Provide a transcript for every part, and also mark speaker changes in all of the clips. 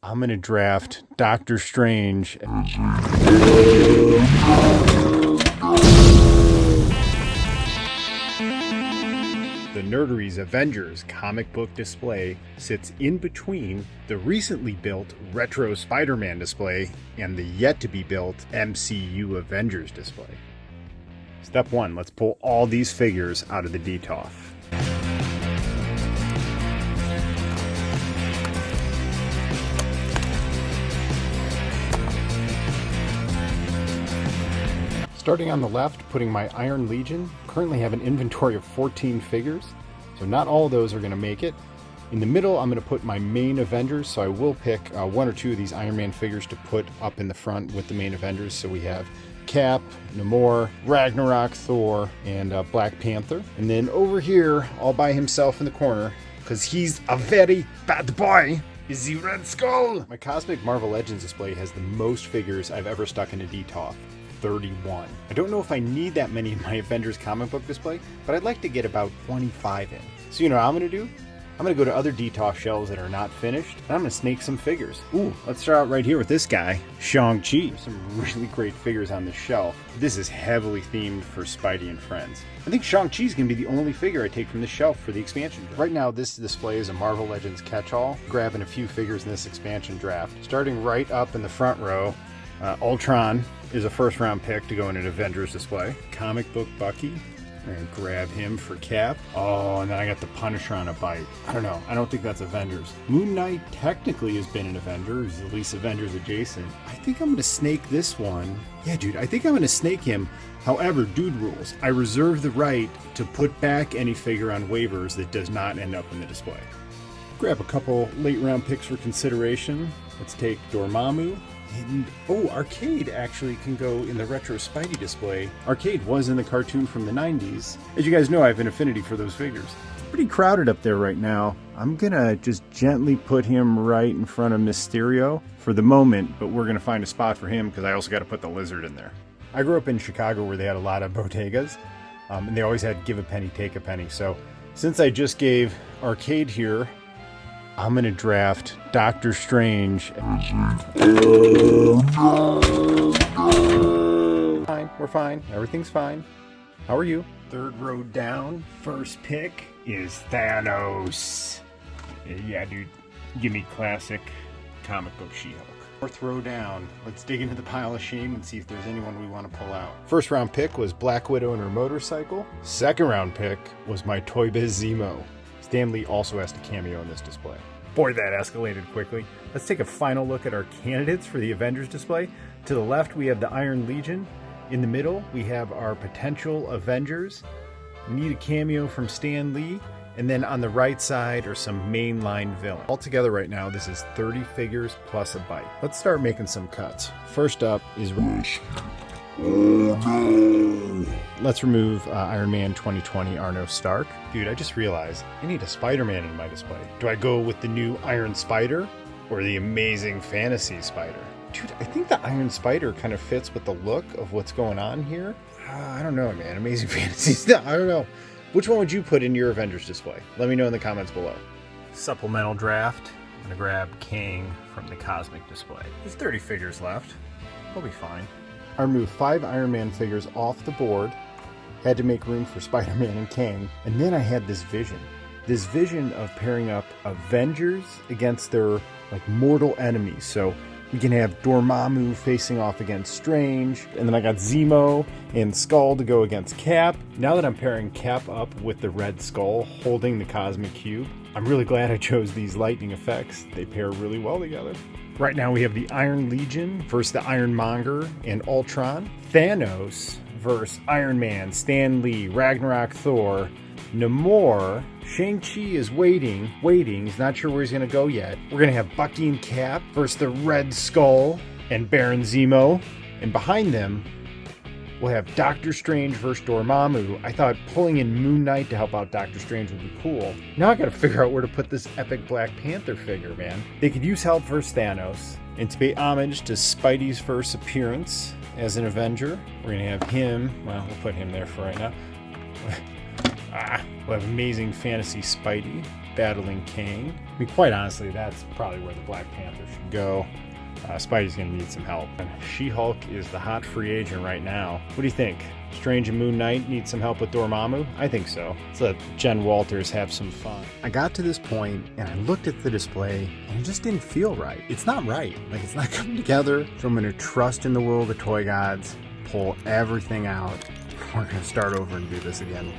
Speaker 1: I'm going to draft Doctor Strange. The Nerdery's Avengers comic book display sits in between the recently built retro Spider-Man display and the yet-to-be-built MCU Avengers display. Step 1, let's pull all these figures out of the Detolf. Starting on the left, putting my Iron Legion. Currently have an inventory of 14 figures, so not all of those are going to make it. In the middle, I'm going to put my main Avengers, so I will pick one or two of these Iron Man figures to put up in the front with the main Avengers. So we have Cap, Namor, Ragnarok, Thor, and Black Panther. And then over here, all by himself in the corner, because he's a very bad boy, is the Red Skull. My Cosmic Marvel Legends display has the most figures I've ever stuck in a Detolf. 31. I don't know if I need that many in my Avengers comic book display, but I'd like to get about 25 in. So you know what I'm going to do? I'm going to go to other Detolf shelves that are not finished, and I'm going to snake some figures. Ooh, let's start out right here with this guy, Shang-Chi. Some really great figures on this shelf. This is heavily themed for Spidey and Friends. I think Shang-Chi is going to be the only figure I take from the shelf for the expansion draft. Right now, this display is a Marvel Legends catch-all, grabbing a few figures in this expansion draft. Starting right up in the front row, Ultron is a first round pick to go in an Avengers display. Comic Book Bucky, I'm gonna grab him for Cap. Oh, and then I got the Punisher on a bite. I don't know, I don't think that's Avengers. Moon Knight technically has been an Avenger, he's at least Avengers adjacent. I think I'm gonna snake this one. Yeah, dude, I think I'm gonna snake him. However, dude rules. I reserve the right to put back any figure on waivers that does not end up in the display. Grab a couple late round picks for consideration. Let's take Dormammu. And, Arcade actually can go in the retro Spidey display. Arcade was in the cartoon from the 90s. As you guys know, I have an affinity for those figures. It's pretty crowded up there right now. I'm gonna just gently put him right in front of Mysterio for the moment, but we're gonna find a spot for him because I also gotta put the Lizard in there. I grew up in Chicago where they had a lot of bodegas, and they always had give a penny, take a penny. So since I just gave Arcade here, I'm going to draft Doctor Strange. Fine, we're fine. Everything's fine. How are you? Third row down. First pick is Thanos. Yeah, dude. Give me classic comic book She-Hulk. Fourth row down. Let's dig into the pile of shame and see if there's anyone we want to pull out. First round pick was Black Widow and her motorcycle. Second round pick was my Toy Biz Zemo. Stan Lee also has to cameo in this display. Boy, that escalated quickly. Let's take a final look at our candidates for the Avengers display. To the left, we have the Iron Legion. In the middle, we have our potential Avengers. We need a cameo from Stan Lee. And then on the right side are some mainline villains. Altogether right now, this is 30 figures plus a bite. Let's start making some cuts. First up is... Let's remove Iron Man 2020 Arno Stark. Dude, I just realized I need a Spider-Man in my display. Do I go with the new Iron Spider or the Amazing Fantasy Spider? Dude, I think the Iron Spider kind of fits with the look of what's going on here. I don't know, man. Amazing Fantasy, I don't know. Which one would you put in your Avengers display? Let me know in the comments below. Supplemental draft. I'm going to grab Kang from the Cosmic display. There's 30 figures left. I'll be fine. I removed 5 Iron Man figures off the board, had to make room for Spider-Man and Kang, and then I had this vision of pairing up Avengers against their mortal enemies. So we can have Dormammu facing off against Strange, and then I got Zemo and Skull to go against Cap. Now that I'm pairing Cap up with the Red Skull holding the Cosmic Cube, I'm really glad I chose these lightning effects. They pair really well together. Right now we have the Iron Legion versus the Ironmonger and Ultron. Thanos versus Iron Man, Stan Lee, Ragnarok, Thor, Namor. Shang-Chi is waiting. He's not sure where he's going to go yet. We're going to have Bucky and Cap versus the Red Skull and Baron Zemo. And behind them, we'll have Doctor Strange versus Dormammu. I thought pulling in Moon Knight to help out Doctor Strange would be cool. Now I gotta figure out where to put this epic Black Panther figure, man. They could use help versus Thanos. And to pay homage to Spidey's first appearance as an Avenger, we're gonna have him, well, we'll put him there for right now. We'll have Amazing Fantasy Spidey battling Kang. I mean, quite honestly, that's probably where the Black Panther should go. Spidey's going to need some help. She-Hulk is the hot free agent right now. What do you think? Strange and Moon Knight need some help with Dormammu? I think so. Let's let Jen Walters have some fun. I got to this point and I looked at the display and it just didn't feel right. It's not right. Like, it's not coming together. So I'm going to trust in the will of the toy gods, pull everything out. We're going to start over and do this again.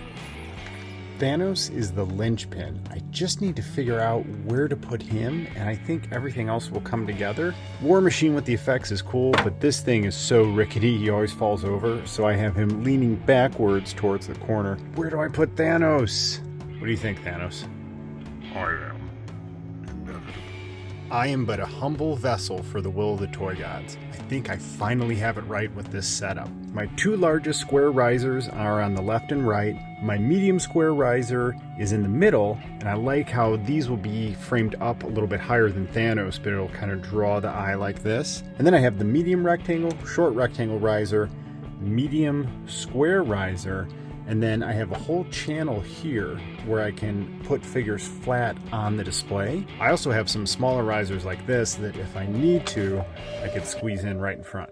Speaker 1: Thanos is the linchpin. I just need to figure out where to put him, and I think everything else will come together. War Machine with the effects is cool, but this thing is so rickety, he always falls over, so I have him leaning backwards towards the corner. Where do I put Thanos? What do you think, Thanos? I am but a humble vessel for the will of the toy gods. I think I finally have it right with this setup. My two largest square risers are on the left and right. My medium square riser is in the middle, and I like how these will be framed up a little bit higher than Thanos, but it'll kind of draw the eye like this. And then I have the medium rectangle, short rectangle riser, medium square riser, and then I have a whole channel here where I can put figures flat on the display. I also have some smaller risers like this that if I need to, I could squeeze in right in front.